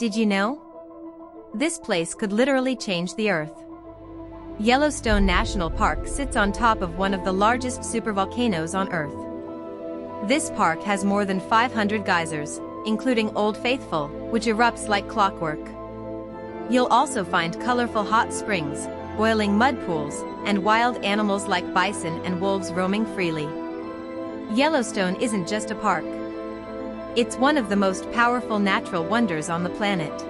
Did you know? This place could literally change the Earth. Yellowstone National Park sits on top of one of the largest supervolcanoes on Earth. This park has more than 500 geysers, including Old Faithful, which erupts like clockwork. You'll also find colorful hot springs, boiling mud pools, and wild animals like bison and wolves roaming freely. Yellowstone isn't just a park. It's one of the most powerful natural wonders on the planet.